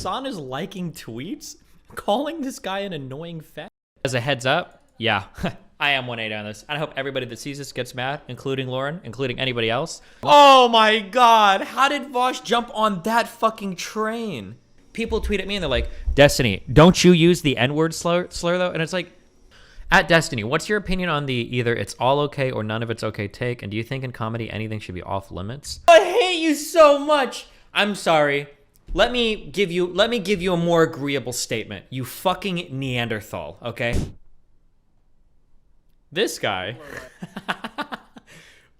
Hasan is liking tweets, calling this guy an annoying fat. As a heads up, yeah, I am 180 on this. I hope everybody that sees this gets mad, including Lauren, including anybody else. Oh my God, how did Vaush jump on that fucking train? People tweet at me and they're like, Destiny, don't you use the N-word slur though? And it's like, at Destiny, what's your opinion on the either it's all okay or none of it's okay take? And do you think in comedy anything should be off limits? I hate you so much. I'm sorry. Let me give you a more agreeable statement. You fucking Neanderthal, okay? This guy,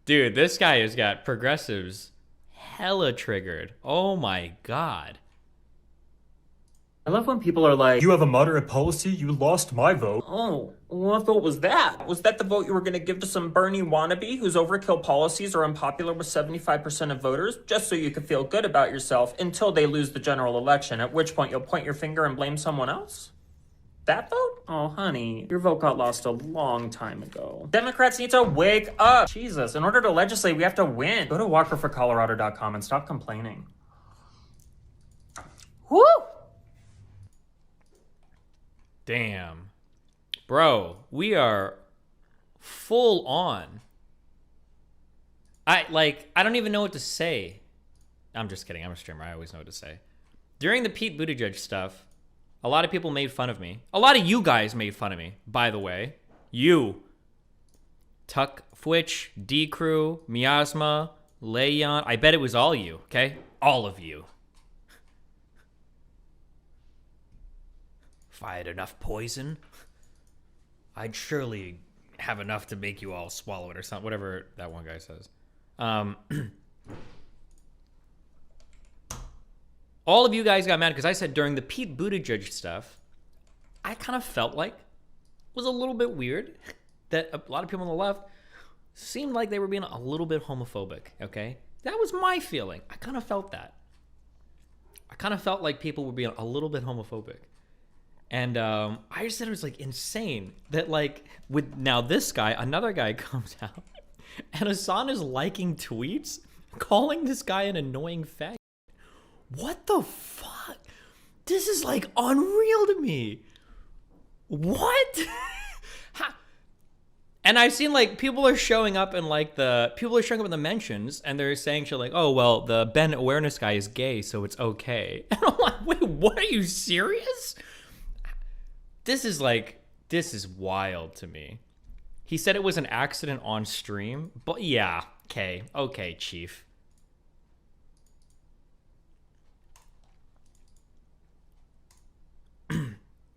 dude, this guy has got progressives hella triggered. Oh my God. I love when people are like, You have a moderate policy? You lost my vote. oh, what vote was that? Was that the vote you were going to give to some Bernie wannabe whose overkill policies are unpopular with 75% of voters, just so you could feel good about yourself until they lose the general election, at which point you'll point your finger and blame someone else? That vote? Oh, honey, your vote got lost a long time ago. Democrats need to wake up. Jesus, in order to legislate, we have to win. Go to walkerforcolorado.com and stop complaining. Woo! Damn. Bro, we are full on. I don't even know what to say. I'm just kidding. I'm a streamer. I always know what to say. During the Pete Buttigieg stuff, a lot of people made fun of me. A lot of you guys made fun of me, by the way. You. Tuck Fwitch, D-Crew, Miasma, Leon. I bet it was all you, okay? All of you. If I had enough poison, I'd surely have enough to make you all swallow it or something, whatever that one guy says. All of you guys got mad because I said during the Pete Buttigieg stuff, I kind of felt like it was a little bit weird that a lot of people on the left seemed like they were being a little bit homophobic, okay? That was my feeling. I kind of felt that. I kind of felt like people were being a little bit homophobic. And I just said it was like insane that like with now this guy, another guy comes out and Hasan is liking tweets, calling this guy an annoying fag. What the fuck? This is like unreal to me. What? And I've seen like people are showing up in the mentions and they're saying shit like, oh well, the Ben Awareness guy is gay, so it's okay. And I'm like, wait, what? Are you serious? This is wild to me. He said it was an accident on stream, but yeah, okay, chief.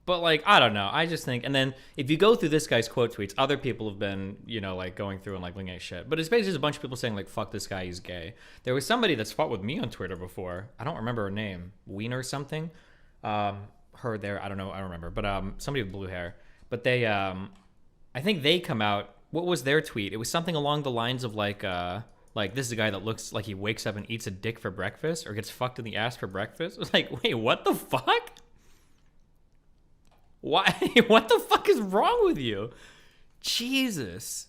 But like, I don't know. I just think, and then if you go through this guy's quote tweets, other people have been, like going through and like looking at shit. But it's basically just a bunch of people saying like, fuck this guy, he's gay. There was somebody that's fought with me on Twitter before. I don't remember her name. Wiener something. Her there, I don't remember, but somebody with blue hair. But they I think they come out, what was their tweet? It was something along the lines of like this is a guy that looks like he wakes up and eats a dick for breakfast or gets fucked in the ass for breakfast. It was like, wait, what the fuck? Why? What the fuck is wrong with you? Jesus.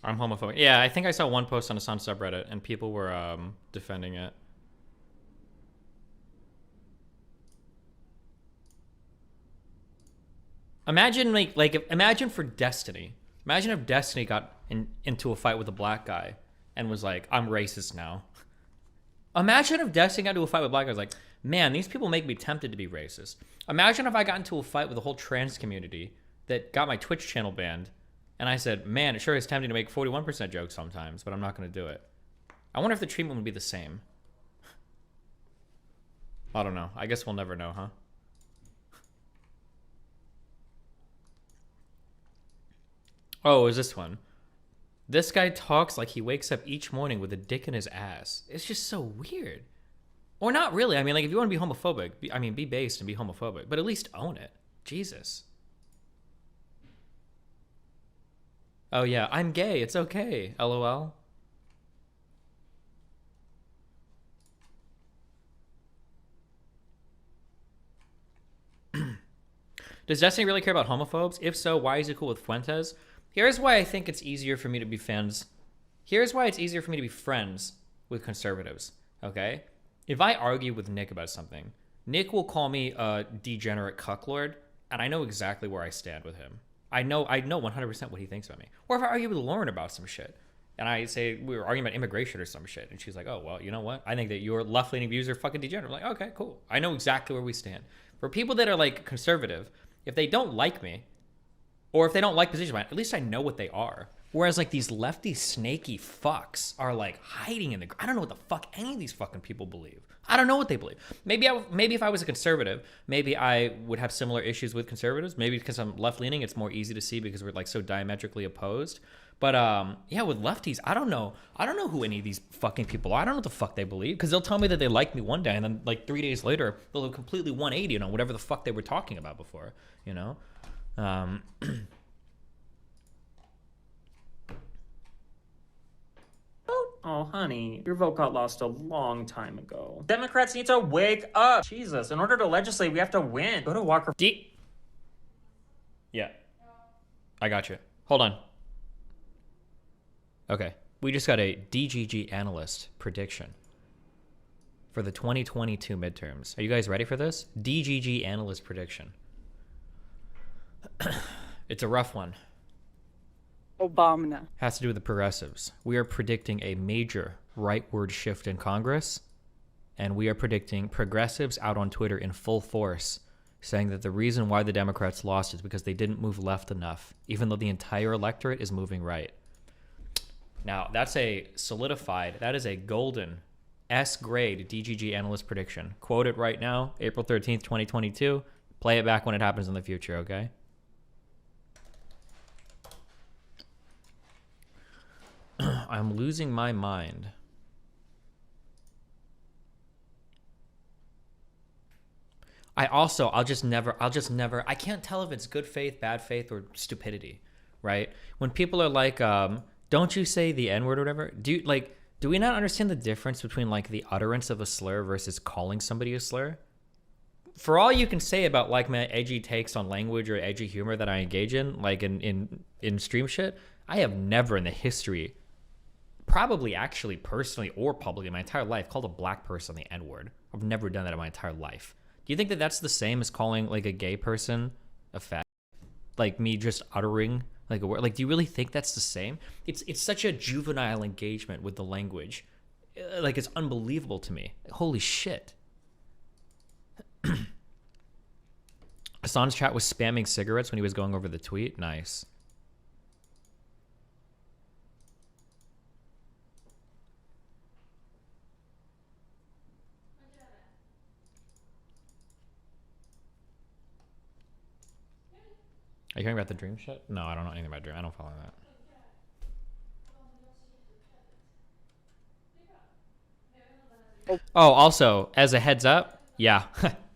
I'm homophobic. Yeah, I think I saw one post on a Hasan subreddit and people were defending it. Imagine imagine for Destiny. Imagine if Destiny got into a fight with a black guy and was like, I'm racist now. Imagine if Destiny got into a fight with black guys like, man, these people make me tempted to be racist. Imagine if I got into a fight with the whole trans community that got my Twitch channel banned and I said, man, it sure is tempting to make 41% jokes sometimes, but I'm not going to do it. I wonder if the treatment would be the same. I don't know. I guess we'll never know, huh? Oh, is this one? This guy talks like he wakes up each morning with a dick in his ass. It's just so weird. Or not really. I mean, like, if you want to be homophobic, be based and be homophobic, but at least own it. Jesus. Oh, yeah, I'm gay. It's okay. LOL. Does Destiny really care about homophobes? If so, why is he cool with Fuentes? Here's why I think it's easier for me to be fans. Here's why it's easier for me to be friends with conservatives, okay? if I argue with Nick about something, Nick will call me a degenerate cucklord, and I know exactly where I stand with him. I know 100% what he thinks about me. Or if I argue with Lauren about some shit, and I say we were arguing about immigration or some shit, and she's like, "Oh well, you know what? I think that your left-leaning views are fucking degenerate." I'm like, "Okay, cool. I know exactly where we stand." For people that are like conservative, if they don't like me, or if they don't like position, at least I know what they are. Whereas like these lefty snaky fucks are like hiding in the. I don't know what the fuck any of these fucking people believe. I don't know what they believe. Maybe if I was a conservative, maybe I would have similar issues with conservatives. Maybe because I'm left leaning, it's more easy to see because we're like so diametrically opposed. But yeah, with lefties, I don't know. I don't know who any of these fucking people are. I don't know what the fuck they believe because they'll tell me that they like me one day, and then like 3 days later, they'll have completely 180 on whatever the fuck they were talking about before. You know. Oh, honey, your vote got lost a long time ago. Democrats need to wake up. Jesus, in order to legislate, we have to win. Go to Walker. Yeah. I got you. Hold on. Okay. We just got a DGG analyst prediction for the 2022 midterms. Are you guys ready for this? DGG analyst prediction. It's a rough one. Obama. Has to do with the progressives. We are predicting a major rightward shift in Congress, and we are predicting progressives out on Twitter in full force, saying that the reason why the Democrats lost is because they didn't move left enough, even though the entire electorate is moving right. Now, that's a solidified, that is a golden S-grade DGG analyst prediction. Quote it right now, April 13th, 2022. Play it back when it happens in the future, okay? I'm losing my mind. I'll just never, I can't tell if it's good faith, bad faith, or stupidity, right? When people are like, don't you say the N-word or whatever, do we not understand the difference between like the utterance of a slur versus calling somebody a slur? For all you can say about like my edgy takes on language or edgy humor that I engage in, like in stream shit, I have never in the history, probably actually personally or publicly in my entire life, called a black person the N-word. I've never done that in my entire life. Do you think that that's the same as calling like a gay person a fat? Like me just uttering like a word? Like, do you really think that's the same? It's such a juvenile engagement with the language. Like, it's unbelievable to me. Holy shit. Hasan's chat was spamming cigarettes when he was going over the tweet. Nice. Are you hearing about the dream shit? No, I don't know anything about dream. I don't follow that. Oh, also, as a heads up, yeah,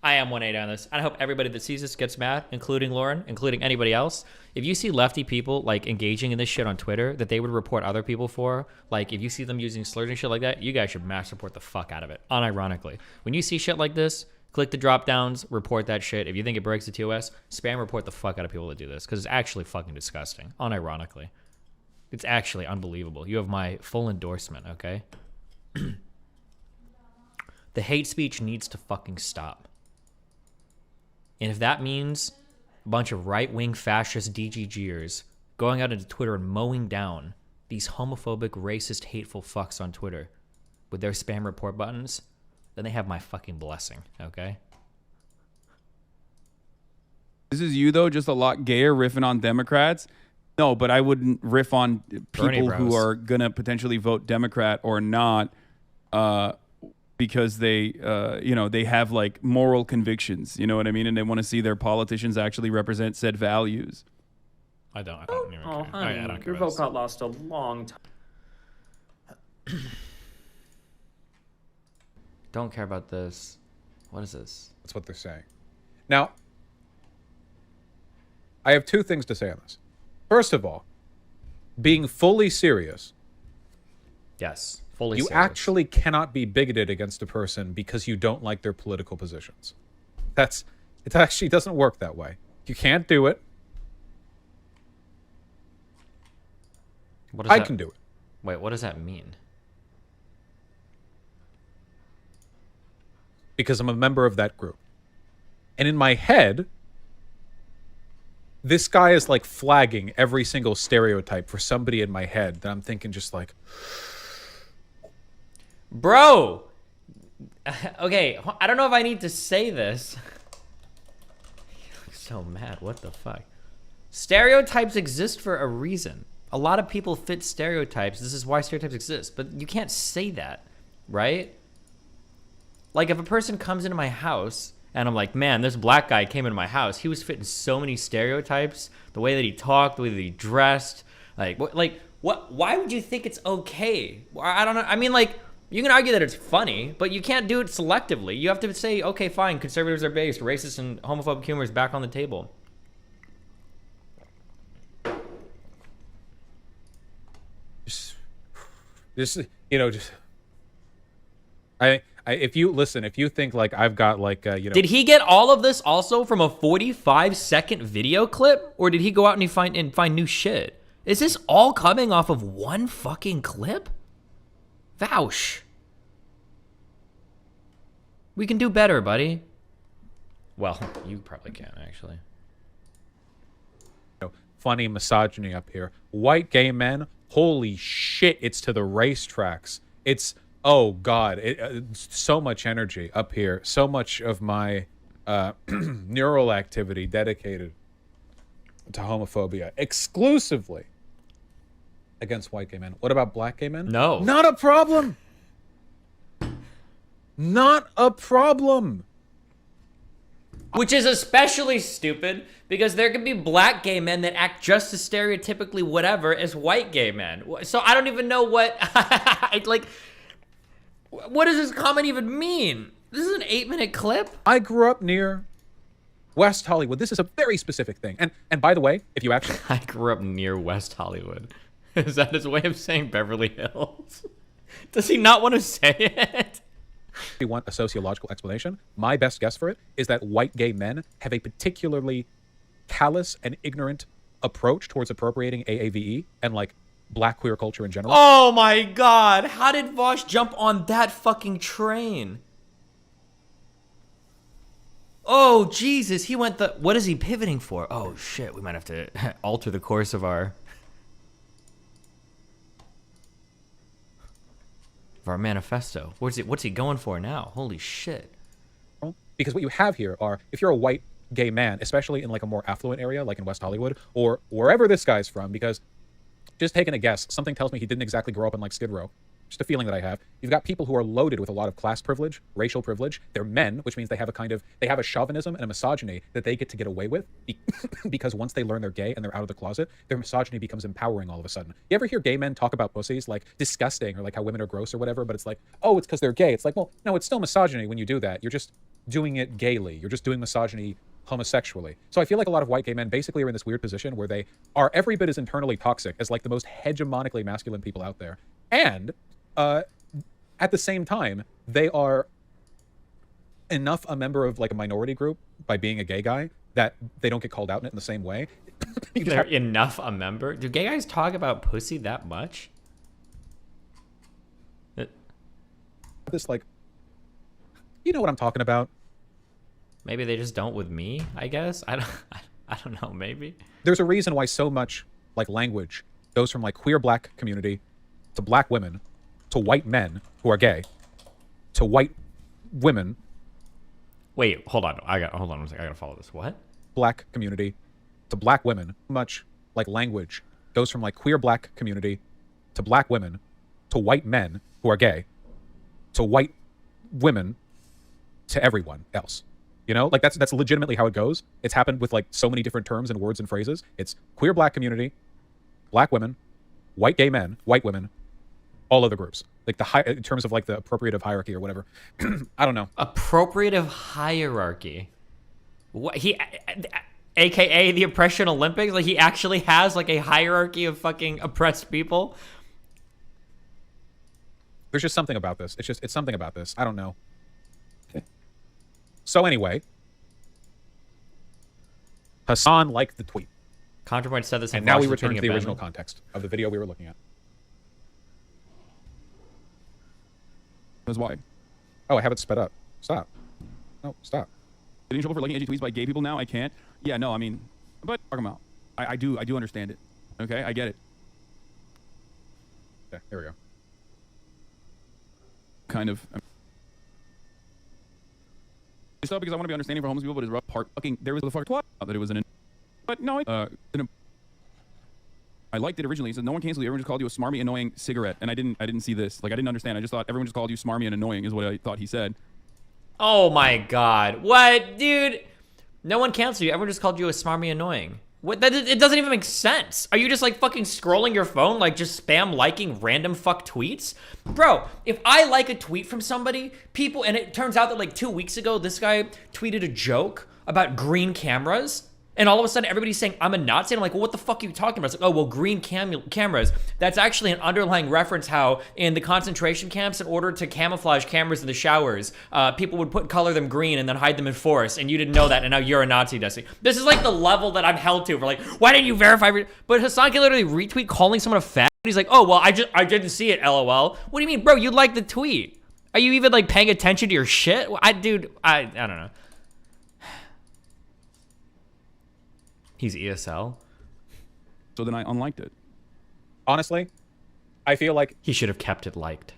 I am 180 on this. I hope everybody that sees this gets mad, including Lauren, including anybody else. If you see lefty people like engaging in this shit on Twitter that they would report other people for, like if you see them using slurs and shit like that, you guys should mass report the fuck out of it. Unironically, when you see shit like this, click the drop downs, report that shit. If you think it breaks the TOS, spam report the fuck out of people that do this because it's actually fucking disgusting. Unironically, it's actually unbelievable. You have my full endorsement, okay? The hate speech needs to fucking stop. And if that means a bunch of right-wing fascist DGGers going out into Twitter and mowing down these homophobic, racist, hateful fucks on Twitter with their spam report buttons, then they have my fucking blessing, okay? This is you, though, just a lot gayer, riffing on Democrats. No, but I wouldn't riff on people who are going to potentially vote Democrat or not because they, they have, like, moral convictions, you know what I mean? And they want to see their politicians actually represent said values. I don't even Oh, care. honey, I don't care your about vote this. got lost a long time. Don't care about this. What is this? That's what they're saying. Now, I have two things to say on this. First of all, being fully serious, Yes, fully you serious. actually cannot be bigoted against a person because you don't like their political positions. It actually doesn't work that way. You can't do it. What does I that- can do it. Wait, what does that mean? because I'm a member of that group. And in my head, this guy is like flagging every single stereotype for somebody in my head that I'm thinking just like, bro. Okay, I don't know if I need to say this. So mad. What the fuck? Stereotypes exist for a reason. A lot of people fit stereotypes. This is why stereotypes exist. But you can't say that, right? Like if a person comes into my house and I'm like, man, this black guy came into my house. He was fitting so many stereotypes. The way that he talked, the way that he dressed. Like what? Why would you think it's okay? I don't know. I mean, like, you can argue that it's funny, but you can't do it selectively. You have to say, okay, fine, conservatives are based, racist and homophobic humor is back on the table. just you know, just if you think like I've got like you know, did he get all of this also from a 45-second video clip, or did he go out and find new shit? Is this all coming off of one fucking clip? Vaush. We can do better, buddy. Well, you probably can, actually. funny misogyny up here. White gay men, holy shit, it's to the racetracks. It's, oh God, so much energy up here. So much of my neural activity dedicated to homophobia exclusively against white gay men. What about black gay men? No. Not a problem. Not a problem. Which is especially stupid because there can be black gay men that act just as stereotypically whatever as white gay men. So I don't even know what, like, what does this comment even mean? This is an 8-minute clip? I grew up near West Hollywood. This is a very specific thing. And by the way, if you actually... I grew up near West Hollywood. Is that his way of saying Beverly Hills? Does he not want to say it? If you want a sociological explanation, my best guess for it is that white gay men have a particularly callous and ignorant approach towards appropriating AAVE and like black queer culture in general. Oh my God. How did Vaush jump on that fucking train? Oh, Jesus. He went the... What is he pivoting for? Oh, shit. We might have to alter the course of our manifesto. What's he going for now? Holy shit. Because what you have here are, if you're a white gay man, especially in like a more affluent area, like in West Hollywood, or wherever this guy's from, because just taking a guess, something tells me he didn't exactly grow up in like Skid Row. Just a feeling that I have. You've got people who are loaded with a lot of class privilege, racial privilege. They're men, which means they have a chauvinism and a misogyny that they get away with because once they learn they're gay and they're out of the closet, their misogyny becomes empowering all of a sudden. You ever hear gay men talk about pussies like disgusting or like how women are gross or whatever, but it's like, oh, it's because they're gay. It's like, well, no, it's still misogyny when you do that. You're just doing it gaily. You're just doing misogyny homosexually. So I feel like a lot of white gay men basically are in this weird position where they are every bit as internally toxic as like the most hegemonically masculine people out there. And at the same time, they are enough a member of like a minority group by being a gay guy that they don't get called out in it in the same way. They're enough a member? Do gay guys talk about pussy that much? This like, you know what I'm talking about? Maybe they just don't with me, I guess. I don't know, maybe. There's a reason why so much like language goes from like queer black community to black women to white men who are gay to white women. Wait, hold on. Hold on one second. I gotta follow this. What? Black community to black women. Much like language goes from like queer black community to black women to white men who are gay to white women to everyone else. You know, like that's legitimately how it goes. It's happened with like so many different terms and words and phrases. It's queer black community, black women, white gay men, white women, all other groups. Like in terms of like the appropriative hierarchy or whatever. I don't know. Appropriative hierarchy. What AKA the Oppression Olympics? Like he actually has like a hierarchy of fucking oppressed people? There's just something about this. It's something about this. I don't know. So anyway, Hasan liked the tweet. ContraPoint said this, and now we return to the original context of the video we were looking at. That's why. Oh, I have it sped up. Stop. No, stop. Getting in trouble for liking edgy tweets by gay people now? I can't. Yeah, no, I mean, but talking about. I do understand it. Okay, I get it. Yeah, here we go. Kind of. It's not because I want to be understanding for homeless people, but it's rough part. Fucking, there was the fuck twat that it was an. But no, I liked it originally. He said no one canceled you. Everyone just called you a smarmy, annoying cigarette, and I didn't see this. Like I didn't understand. I just thought everyone just called you smarmy and annoying is what I thought he said. Oh my god, what, dude? No one canceled you. Everyone just called you a smarmy annoying. What? That it doesn't even make sense. Are you just like fucking scrolling your phone, like just spam liking random fuck tweets, bro? If I like a tweet from somebody, people, and it turns out that like 2 weeks ago, this guy tweeted a joke about green cameras. And all of a sudden, everybody's saying, I'm a Nazi. And I'm like, well, what the fuck are you talking about? It's like, oh, well, green cameras. That's actually an underlying reference how in the concentration camps, in order to camouflage cameras in the showers, people would color them green and then hide them in forests. And you didn't know that, and now you're a Nazi, Desi. This is like the level that I'm held to for like, why didn't you verify? But Hasan can literally retweet calling someone a fat. He's like, oh, well, I didn't see it, LOL. What do you mean, bro? You liked the tweet. Are you even like paying attention to your shit? I don't know. He's ESL. So then I unliked it. Honestly, I feel like he should have kept it liked.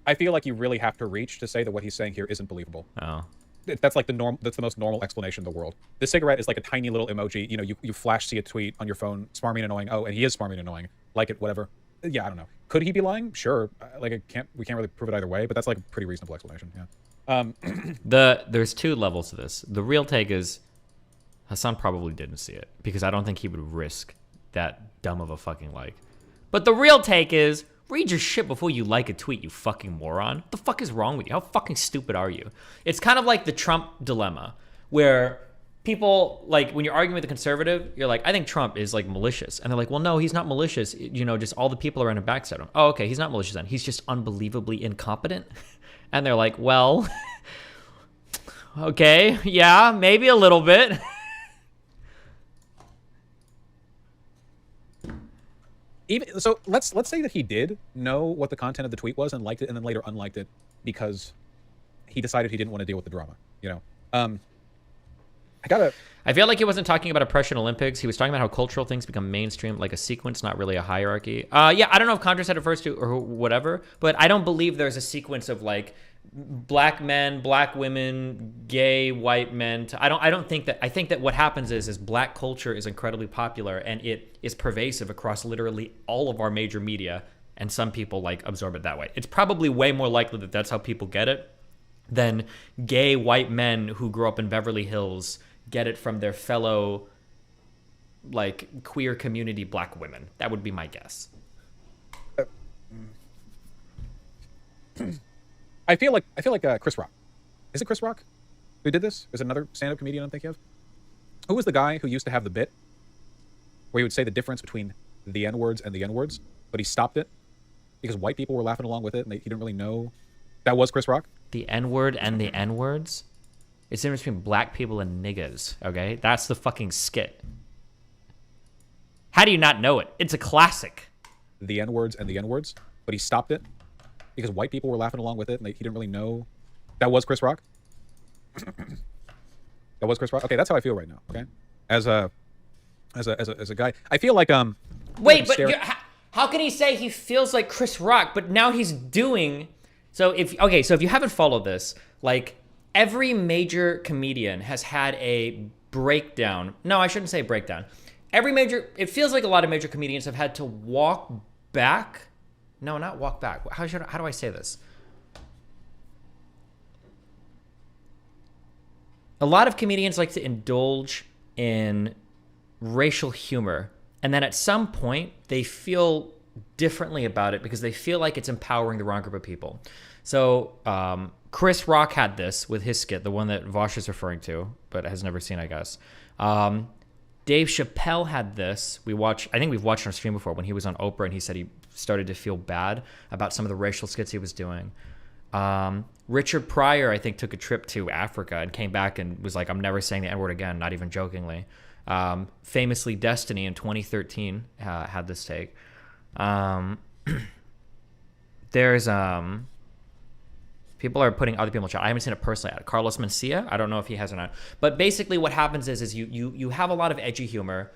I feel like you really have to reach to say that what he's saying here isn't believable. Oh. That's like that's the most normal explanation in the world. The cigarette is like a tiny little emoji. You know, you flash see a tweet on your phone, smarmy and annoying. Oh, and he is smarmy and annoying. Like it, whatever. Yeah, I don't know. Could he be lying? Sure. Like we can't really prove it either way, but that's like a pretty reasonable explanation. Yeah. There's two levels to this. The real take is Hasan probably didn't see it because I don't think he would risk that dumb of a fucking like. But the real take is read your shit before you like a tweet, you fucking moron. What the fuck is wrong with you? How fucking stupid are you? It's kind of like the Trump dilemma where people, like when you're arguing with a conservative, you're like, I think Trump is like malicious. And they're like, well, no, he's not malicious. You know, just all the people around him backstab him. Oh, okay, he's not malicious then. He's just unbelievably incompetent. And they're like, well, okay, yeah, maybe a little bit. Even so, let's say that he did know what the content of the tweet was and liked it, and then later unliked it because he decided he didn't want to deal with the drama. You know, I feel like he wasn't talking about oppression Olympics. He was talking about how cultural things become mainstream, like a sequence, not really a hierarchy. Yeah, I don't know if Contra said it first or whatever, but I don't believe there's a sequence of like black men, black women, gay, white men. I don't think that. I think that what happens is black culture is incredibly popular and it is pervasive across literally all of our major media, and some people like absorb it that way. It's probably way more likely that that's how people get it than gay white men who grew up in Beverly Hills get it from their fellow like queer community black women. That would be my guess. I feel like Chris Rock. Is it Chris Rock who did this? Is it another stand-up comedian I'm thinking of? Who was the guy who used to have the bit where he would say the difference between the N-words and the N-words, but he stopped it because white people were laughing along with it and he didn't really know? That was Chris Rock? The N-word and the N-words? It's the difference between black people and niggas, okay? That's the fucking skit. How do you not know it? It's a classic. The N-words and the N-words, but he stopped it because white people were laughing along with it and he didn't really know. That was Chris Rock? That was Chris Rock? Okay, that's how I feel right now, okay? As a guy. I feel like Wait, but how can he say he feels like Chris Rock, but now he's doing... So if you haven't followed this, like every major comedian has had a breakdown. No, I shouldn't say breakdown. It feels like a lot of major comedians have had to walk back. No, not walk back. How do I say this? A lot of comedians like to indulge in racial humor, and then at some point they feel differently about it because they feel like it's empowering the wrong group of people. So Chris Rock had this with his skit, the one that Vaush is referring to, but has never seen, I guess. Dave Chappelle had this. I think we've watched on our stream before when he was on Oprah and he said he started to feel bad about some of the racial skits he was doing. Richard Pryor, I think, took a trip to Africa and came back and was like, I'm never saying the N-word again, not even jokingly. Famously, Destiny in 2013 had this take. There's People are putting other people in chat. I haven't seen it personally. Carlos Mencia, I don't know if he has or not. But basically what happens is you have a lot of edgy humor.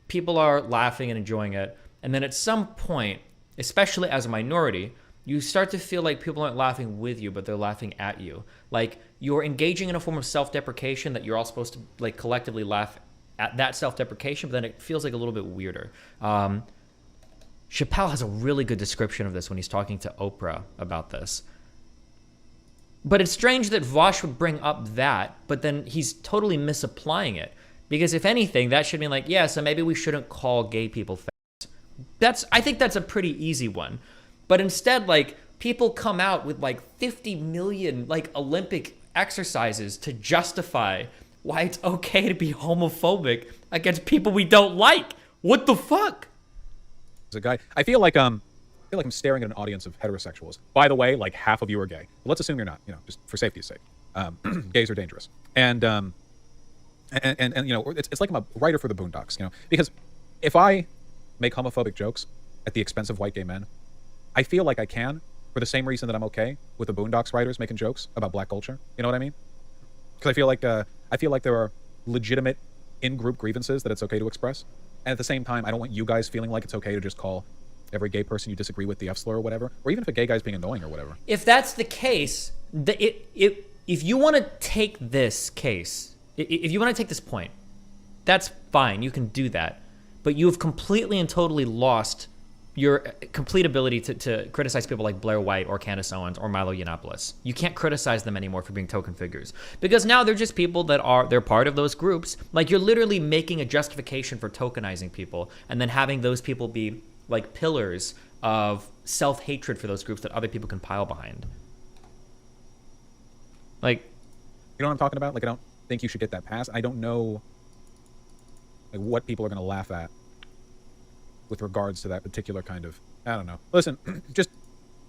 People are laughing and enjoying it. And then at some point, especially as a minority, you start to feel like people aren't laughing with you, but they're laughing at you. Like you're engaging in a form of self-deprecation that you're all supposed to like collectively laugh at that self-deprecation, but then it feels like a little bit weirder. Chappelle has a really good description of this when he's talking to Oprah about this. But it's strange that Vaush would bring up that, but then he's totally misapplying it. Because if anything, that should mean like, yeah, so maybe we shouldn't call gay people fat. I think that's a pretty easy one. But instead, like, people come out with like 50 million like Olympic exercises to justify why it's okay to be homophobic against people we don't like. What the fuck? As a guy, I feel like I'm staring at an audience of heterosexuals. By the way, like half of you are gay. But let's assume you're not, just for safety's sake. Gays are dangerous. And it's like I'm a writer for the Boondocks, because if I make homophobic jokes at the expense of white gay men, I feel like I can for the same reason that I'm okay with the Boondocks writers making jokes about black culture. You know what I mean? Because I feel like there are legitimate in-group grievances that it's okay to express. And at the same time, I don't want you guys feeling like it's okay to just call every gay person you disagree with the F-slur or whatever, or even if a gay guy's being annoying or whatever. If that's the case, if you want to take this case, if you want to take this point, that's fine. You can do that. But you have completely and totally lost your complete ability to criticize people like Blair White or Candace Owens or Milo Yiannopoulos. You can't criticize them anymore for being token figures. Because now they're just people they're part of those groups. Like you're literally making a justification for tokenizing people and then having those people be like pillars of self-hatred for those groups that other people can pile behind. Like, you know what I'm talking about? Like, I don't think you should get that pass. I don't know like what people are going to laugh at with regards to that particular kind of, I don't know. Listen, just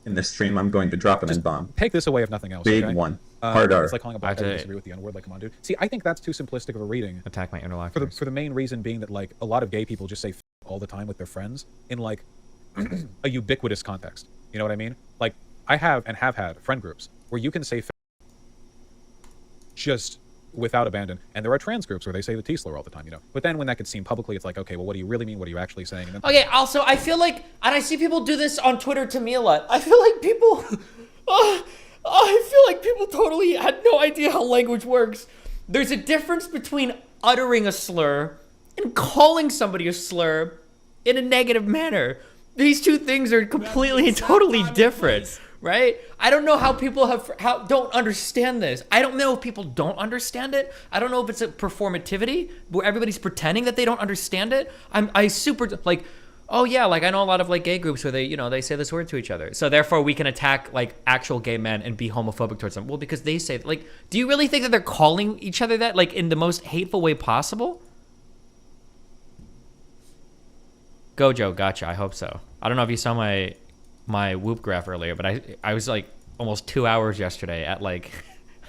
in this stream, I'm going to drop an N-bomb. Take this away if nothing else. Big okay? one. Hard R. It's like calling a black guy to disagree with the N-word. Like, come on, dude. See, I think that's too simplistic of a reading. Attack my interlocutors. For the main reason being that, like, a lot of gay people just say all the time with their friends in, like, a ubiquitous context. You know what I mean? Like, I have and have had friend groups where you can say just without abandon. And there are trans groups where they say the T-slur all the time, But then when that gets seen publicly, it's like, okay, well, what do you really mean? What are you actually saying? And then, okay, also, I feel like, and I see people do this on Twitter to me a lot. I feel like people, I feel like people totally had no idea how language works. There's a difference between uttering a slur and calling somebody a slur in a negative manner. These two things are completely and totally different. Right? I don't know how people don't understand this. I don't know if people don't understand it. I don't know if it's a performativity where everybody's pretending that they don't understand it. I super like, oh yeah, like I know a lot of like gay groups where they say this word to each other. So therefore we can attack like actual gay men and be homophobic towards them. Well, because they say like, do you really think that they're calling each other that like in the most hateful way possible? Gojo, gotcha. I hope so. I don't know if you saw my Whoop graph earlier, but I was like almost 2 hours yesterday at like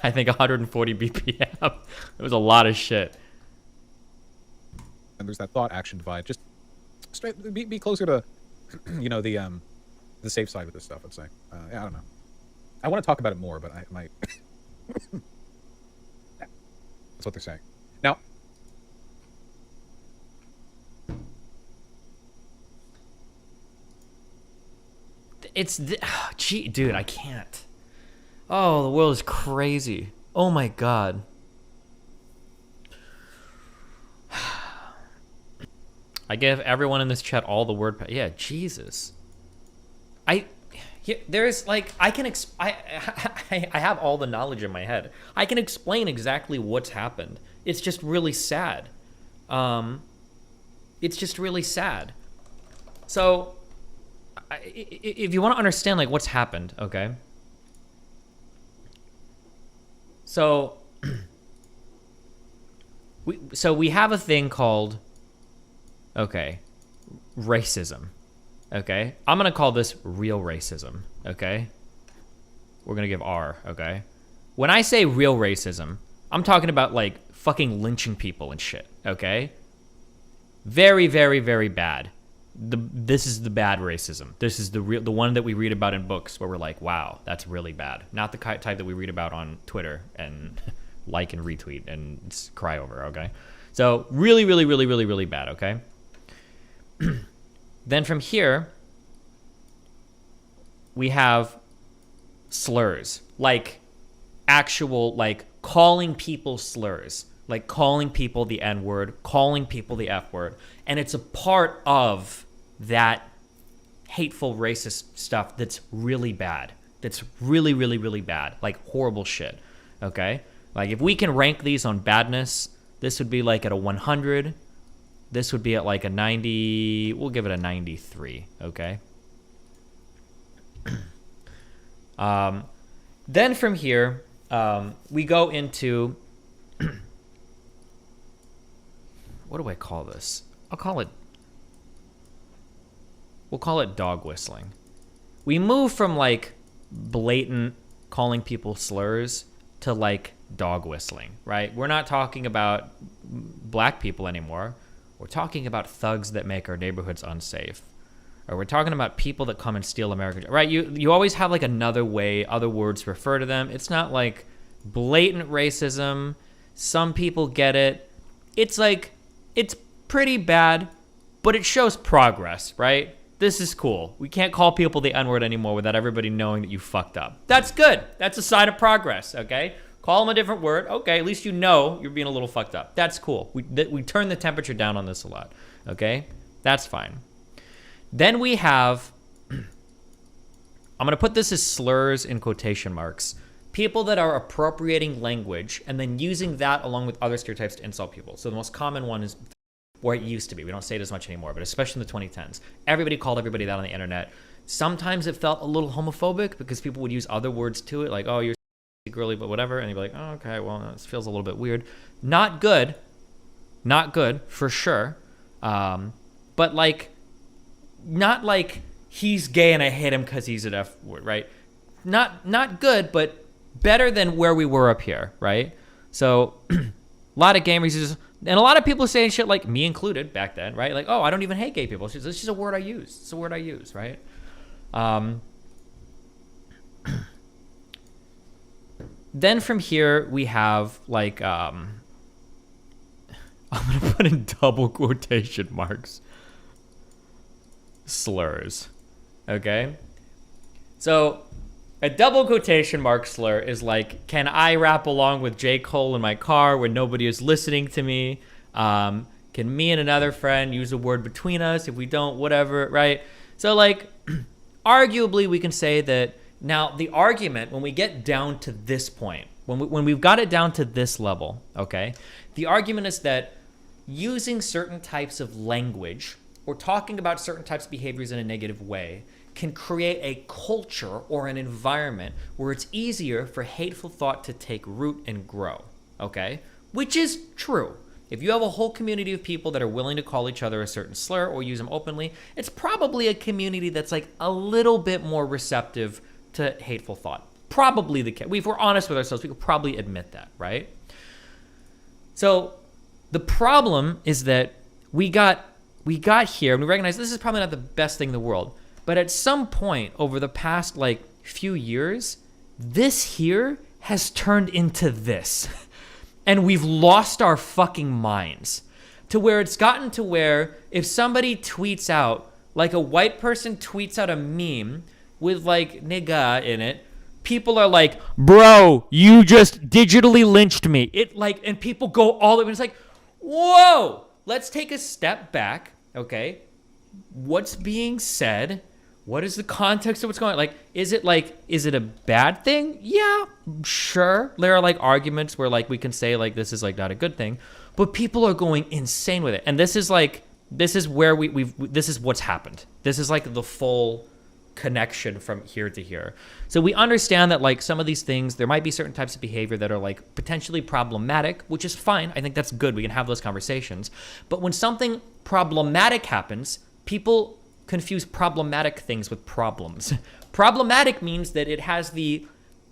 I think 140 BPM. It was a lot of shit. And there's that thought action divide. Just straight be closer to the safe side with this stuff, I'd say. I don't know. I want to talk about it more, but I might that's what they're saying. Now, gee, dude, I can't. Oh, the world is crazy. Oh my god. I give everyone in this chat all the word. Yeah, Jesus. There's like I have all the knowledge in my head. I can explain exactly what's happened. It's just really sad. It's just really sad. So. If you want to understand like what's happened, okay? So we have a thing called racism. Okay? I'm going to call this real racism, okay? We're going to give R, okay? When I say real racism, I'm talking about like fucking lynching people and shit, okay? Very, very, very bad. this is the bad racism. This is the one that we read about in books where we're like, wow, that's really bad. Not the type that we read about on Twitter and like and retweet and cry over, okay? So really, really, really, really, really bad, okay? Then from here, we have slurs, like actual, like calling people slurs, like calling people the N-word, calling people the F-word. And it's a part of that hateful racist stuff that's really bad. That's really, really, really bad. Like horrible shit, okay? Like if we can rank these on badness, this would be like at a 100. This would be at like a 90. We'll give it a 93, okay? Then from here, we go into, what do I call this? We'll call it dog whistling. We move from like blatant calling people slurs to like dog whistling, right? We're not talking about black people anymore. We're talking about thugs that make our neighborhoods unsafe. Or we're talking about people that come and steal American, right? You always have like another way, other words to refer to them. It's not like blatant racism. Some people get it. It's like, it's pretty bad, but it shows progress, right? This is cool. We can't call people the N-word anymore without everybody knowing that you fucked up. That's good. That's a sign of progress, okay? Call them a different word. Okay, at least you know you're being a little fucked up. That's cool. We turn the temperature down on this a lot, okay? That's fine. Then we have, I'm going to put this as slurs in quotation marks, people that are appropriating language and then using that along with other stereotypes to insult people. So the most common one is, or it used to be, we don't say it as much anymore, but especially in the 2010s, everybody called everybody that on the internet. Sometimes it felt a little homophobic because people would use other words to it, like, oh, you're girly, but whatever, and you'd be like, oh, okay, well, this feels a little bit weird. Not good, for sure, but like, not like he's gay and I hate him because he's an F word, right? Not good, but better than where we were up here, right? So a lot of gamers and a lot of people saying shit like me included back then, right? Like, oh, I don't even hate gay people. It's just a word I use. It's a word I use, right? Then from here we have like I'm gonna put in double quotation marks, slurs, okay? So a double quotation mark slur is like, can I rap along with J. Cole in my car when nobody is listening to me? Can me and another friend use a word between us? If we don't, whatever, right? So like, arguably we can say that now the argument, when we get down to this point, when we've got it down to this level, okay? The argument is that using certain types of language or talking about certain types of behaviors in a negative way can create a culture or an environment where it's easier for hateful thought to take root and grow, okay? Which is true. If you have a whole community of people that are willing to call each other a certain slur or use them openly, it's probably a community that's like a little bit more receptive to hateful thought. Probably the case. If we're honest with ourselves, we could probably admit that, right? So the problem is that we got here and we recognize this is probably not the best thing in the world. But at some point over the past like few years, this here has turned into this. And we've lost our fucking minds to where it's gotten to where if somebody tweets out, like a white person tweets out a meme with like nigga in it, people are like, bro, you just digitally lynched me. It like, and people go all the way. It's like, whoa, let's take a step back. Okay. What's being said? What is the context of what's going on? Like, is it a bad thing? Yeah, sure. There are like arguments where like we can say like this is like not a good thing, but people are going insane with it. And this is where this is what's happened. This is like the full connection from here to here. So we understand that like some of these things, there might be certain types of behavior that are like potentially problematic, which is fine. I think that's good. We can have those conversations. But when something problematic happens, people confuse problematic things with problems. Problematic means that it has the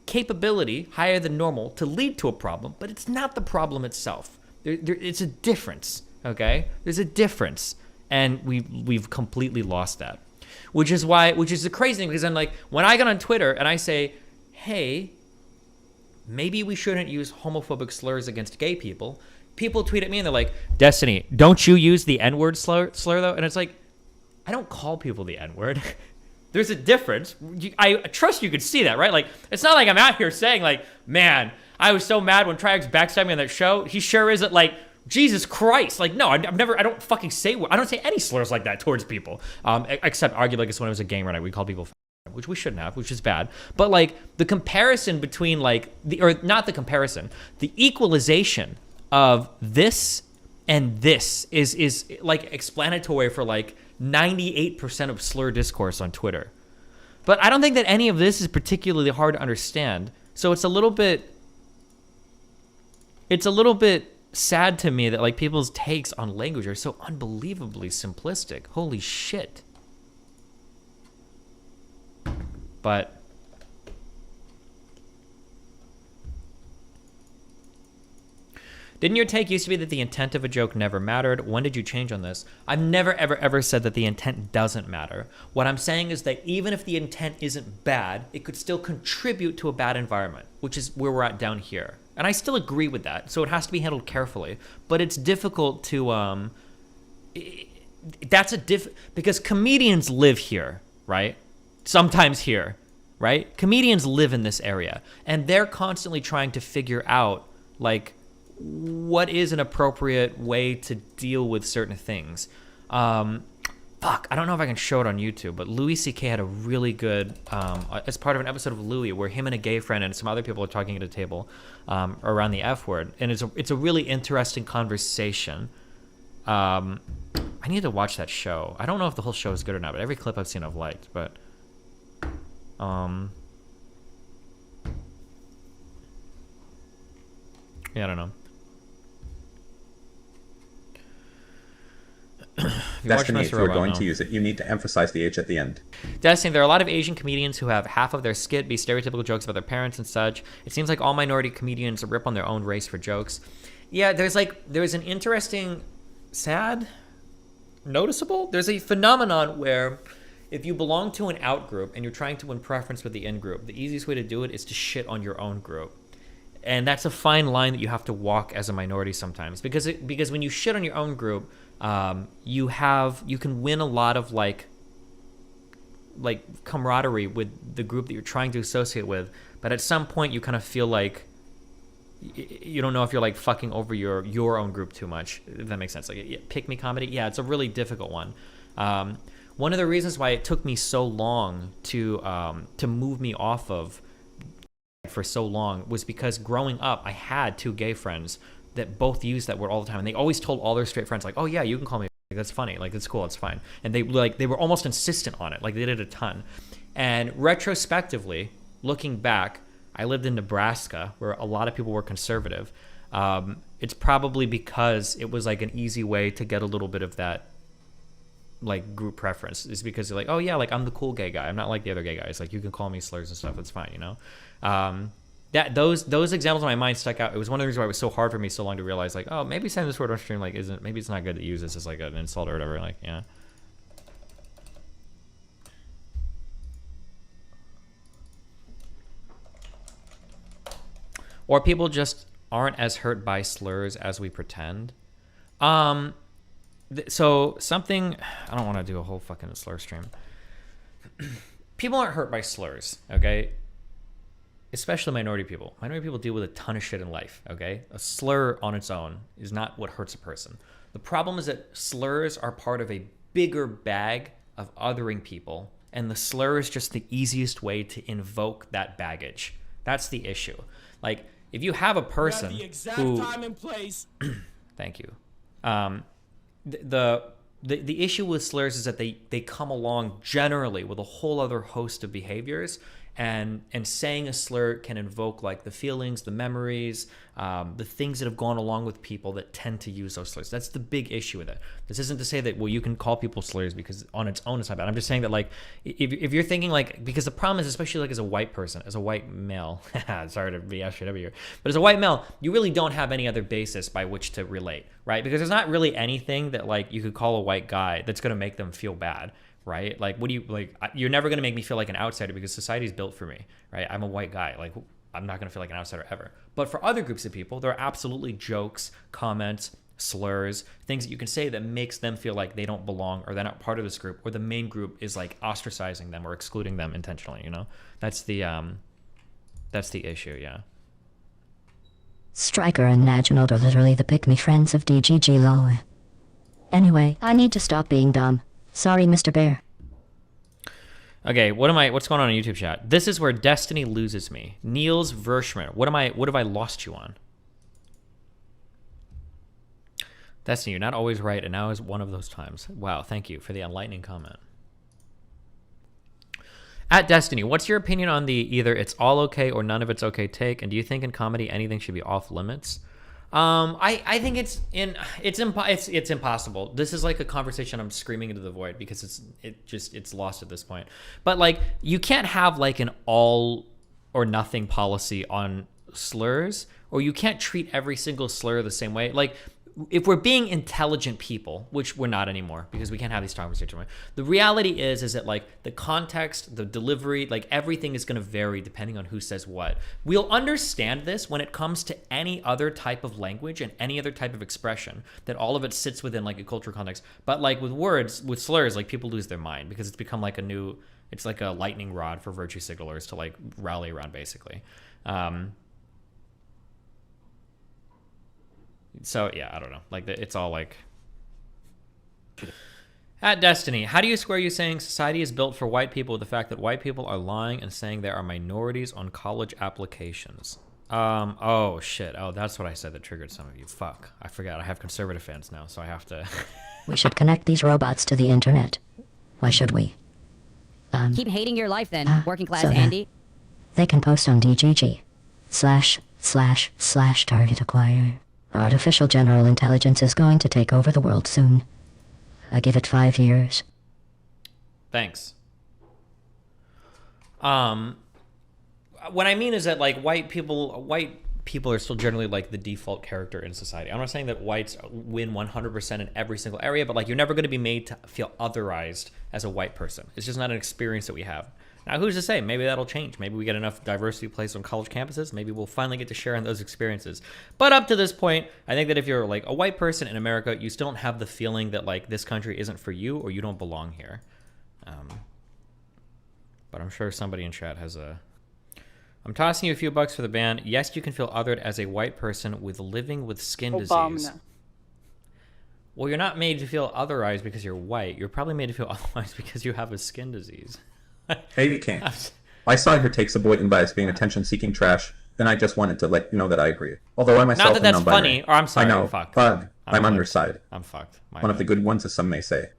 capability higher than normal to lead to a problem, but it's not the problem itself. It's a difference, okay? There's a difference. And we've completely lost that. Which is the crazy thing, because I'm like, when I get on Twitter and I say, hey, maybe we shouldn't use homophobic slurs against gay people, people tweet at me and they're like, Destiny, don't you use the N-word slur though? And it's like, I don't call people the N-word. There's a difference. I trust you could see that, right? Like, it's not like I'm out here saying like, man, I was so mad when Triax backstabbed me on that show. He sure isn't, like, Jesus Christ. Like, no, I don't fucking say, I don't say any slurs like that towards people. Except arguably, I guess when it was a game right, we called people, which we shouldn't have, which is bad. But like the comparison between like not the comparison, the equalization of this and this is like explanatory for like 98% of slur discourse on Twitter. But I don't think that any of this is particularly hard to understand. So it's a little bit sad to me that like people's takes on language are so unbelievably simplistic. Holy shit. But didn't your take used to be that the intent of a joke never mattered? When did you change on this? I've never, ever, ever said that the intent doesn't matter. What I'm saying is that even if the intent isn't bad, it could still contribute to a bad environment, which is where we're at down here. And I still agree with that. So it has to be handled carefully. But it's difficult to, because comedians live here, right? Sometimes here, right? Comedians live in this area. And they're constantly trying to figure out, like, what is an appropriate way to deal with certain things. I don't know if I can show it on YouTube, but Louis C.K. had a really good, as part of an episode of Louis, where him and a gay friend and some other people are talking at a table around the F word. And it's a really interesting conversation. I need to watch that show. I don't know if the whole show is good or not, but every clip I've seen I've liked. But yeah, I don't know. Destiny, if you're going to use it, you need to emphasize the H at the end. Destiny, there are a lot of Asian comedians who have half of their skit be stereotypical jokes about their parents and such. It seems like all minority comedians rip on their own race for jokes. Yeah, there's an interesting, sad, noticeable, there's a phenomenon where if you belong to an out group and you're trying to win preference with the in group, the easiest way to do it is to shit on your own group. And that's a fine line that you have to walk as a minority sometimes, because when you shit on your own group, you can win a lot of like camaraderie with the group that you're trying to associate with, but at some point you kind of feel like you don't know if you're like fucking over your own group too much, if that makes sense. Like pick me comedy, yeah, it's a really difficult one. One of the reasons why it took me so long to move me off of for so long was because growing up I had two gay friends that both used that word all the time, and they always told all their straight friends like, oh yeah, you can call me, like, that's funny, like that's cool, it's fine. And they were almost insistent on it, like they did a ton. And retrospectively looking back, I lived in Nebraska where a lot of people were conservative. It's probably because it was like an easy way to get a little bit of that like group preference, is because they're like, oh yeah, like I'm the cool gay guy, I'm not like the other gay guys, like you can call me slurs and stuff, it's fine, you know. Those examples in my mind stuck out. It was one of the reasons why it was so hard for me so long to realize like, oh, maybe saying this word on stream like maybe it's not good to use this as like an insult or whatever, like, yeah. Or people just aren't as hurt by slurs as we pretend. So something, I don't want to do a whole fucking slur stream. People aren't hurt by slurs, okay? Especially minority people. Minority people deal with a ton of shit in life, okay? A slur on its own is not what hurts a person. The problem is that slurs are part of a bigger bag of othering people, and the slur is just the easiest way to invoke that baggage. That's the issue. Like, if you have a person the exact who... time and place. Thank you. The issue with slurs is that they come along generally with a whole other host of behaviors, and saying a slur can invoke like the feelings, the memories, the things that have gone along with people that tend to use those slurs. That's the big issue with it. This isn't to say that, well, you can call people slurs because on its own it's not bad. I'm just saying that, like, if you're thinking, like, because the problem is, especially like as a white person, as a white male, sorry to be SJW here, but as a white male, you really don't have any other basis by which to relate, right? Because there's not really anything that like you could call a white guy that's going to make them feel bad. Right? Like, what do you, like, you're never going to make me feel like an outsider because society's built for me, right? I'm a white guy. Like, I'm not going to feel like an outsider ever. But for other groups of people, there are absolutely jokes, comments, slurs, things that you can say that makes them feel like they don't belong or they're not part of this group, or the main group is like ostracizing them or excluding them intentionally, you know? That's the issue, yeah. Stryker and Naginald are literally the pick-me friends of DGG lol. Anyway, I need to stop being dumb. Sorry, Mr. Bear. Okay, what's going on in YouTube chat? This is where destiny loses me. Niels Verschmer. What have I lost you on? Destiny, you're not always right, and now is one of those times. Wow, thank you for the enlightening comment. At Destiny, what's your opinion on the either it's all okay or none of it's okay take, and do you think in comedy anything should be off limits? I think it's impossible. This is like a conversation I'm screaming into the void because it's lost at this point. But like, you can't have like an all or nothing policy on slurs, or you can't treat every single slur the same way. Like, if we're being intelligent people, which we're not anymore because we can't have these conversations, the reality is that like the context, the delivery, like everything is going to vary depending on who says what. We'll understand this when it comes to any other type of language and any other type of expression, that all of it sits within like a cultural context. But like with words, with slurs, like people lose their mind because it's become like it's like a lightning rod for virtue signalers to like rally around basically. So yeah, I don't know. Like it's all like. At Destiny, how do you square you saying society is built for white people with the fact that white people are lying and saying there are minorities on college applications? Oh shit. Oh, that's what I said that triggered some of you. Fuck. I forgot. I have conservative fans now, so I have to. We should connect these robots to the internet. Why should we? Keep hating your life then, working class Andy. They can post on DGG / target acquire. Artificial general intelligence is going to take over the world soon. I give it 5 years. Thanks. What I mean is that like white people are still generally like the default character in society. I'm not saying that whites win 100% in every single area, but like you're never going to be made to feel otherized as a white person. It's just not an experience that we have. Now, who's to say? Maybe that'll change. Maybe we get enough diversity placed on college campuses. Maybe we'll finally get to share in those experiences. But up to this point, I think that if you're like a white person in America, you still don't have the feeling that like this country isn't for you or you don't belong here. But I'm sure somebody in chat has a... I'm tossing you a few bucks for the ban. Yes, you can feel othered as a white person living with skin disease. Well, you're not made to feel otherized because you're white. You're probably made to feel otherwise because you have a skin disease. Maybe can't. I saw her take Saboitan bias being attention-seeking trash, and I just wanted to let you know that I agree. Although I myself not that that's am non-binary. funny, or I'm sorry, I know, I'm fucked. But I'm fucked. on your side. I'm fucked. One of the good ones, as some may say.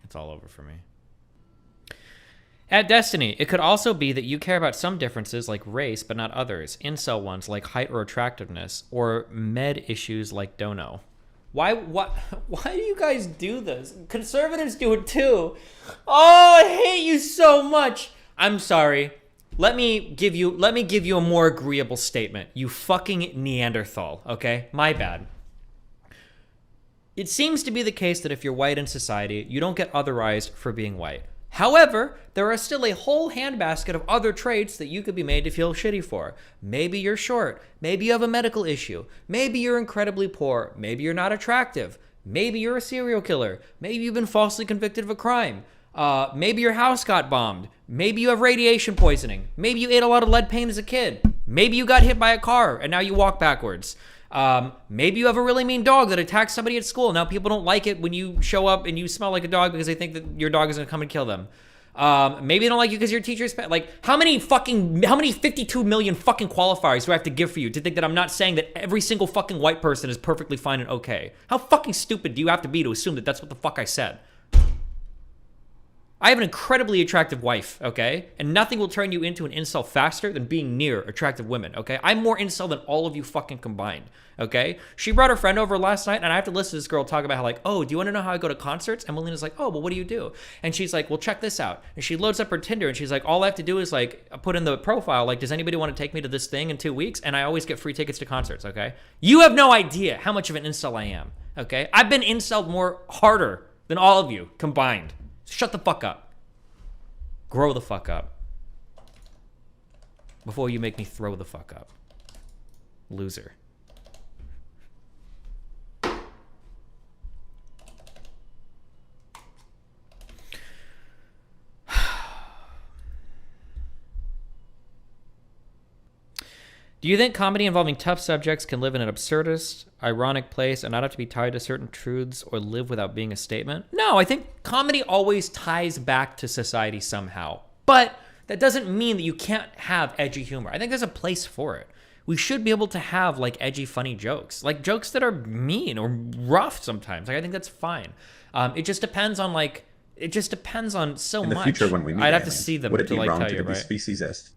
It's all over for me. At Destiny, it could also be that you care about some differences like race, but not others. Incel ones like height or attractiveness, or med issues like dono. Why do you guys do this? Conservatives do it too. Oh, I hate you so much. I'm sorry. Let me give you a more agreeable statement. You fucking Neanderthal, okay? My bad. It seems to be the case that if you're white in society, you don't get otherized for being white. However, there are still a whole handbasket of other traits that you could be made to feel shitty for. Maybe you're short. Maybe you have a medical issue. Maybe you're incredibly poor. Maybe you're not attractive. Maybe you're a serial killer. Maybe you've been falsely convicted of a crime. Maybe your house got bombed. Maybe you have radiation poisoning. Maybe you ate a lot of lead paint as a kid. Maybe you got hit by a car and now you walk backwards. Maybe you have a really mean dog that attacks somebody at school. Now people don't like it when you show up and you smell like a dog because they think that your dog is going to come and kill them. Maybe they don't like you because your teacher's like, how many 52 million fucking qualifiers do I have to give for you to think that I'm not saying that every single fucking white person is perfectly fine and okay? How fucking stupid do you have to be to assume that that's what the fuck I said? I have an incredibly attractive wife, okay? And nothing will turn you into an incel faster than being near attractive women, okay? I'm more incel than all of you fucking combined, okay? She brought her friend over last night, and I have to listen to this girl talk about how, like, oh, do you want to know how I go to concerts? And Melina's like, oh, well, what do you do? And she's like, well, check this out. And she loads up her Tinder, and she's like, all I have to do is, like, put in the profile, like, does anybody want to take me to this thing in 2 weeks? And I always get free tickets to concerts, okay? You have no idea how much of an incel I am, okay? I've been inceled more harder than all of you combined. Shut the fuck up. Grow the fuck up. Before you make me throw the fuck up. Loser. Do you think comedy involving tough subjects can live in an absurdist, ironic place and not have to be tied to certain truths or live without being a statement? No, I think comedy always ties back to society somehow. But that doesn't mean that you can't have edgy humor. I think there's a place for it. We should be able to have like edgy, funny jokes, like jokes that are mean or rough sometimes. Like I think that's fine. It just depends on so much. In the future, when we meet I'd have to aliens, see them would it to be like wrong tell to you, be right? speciesist?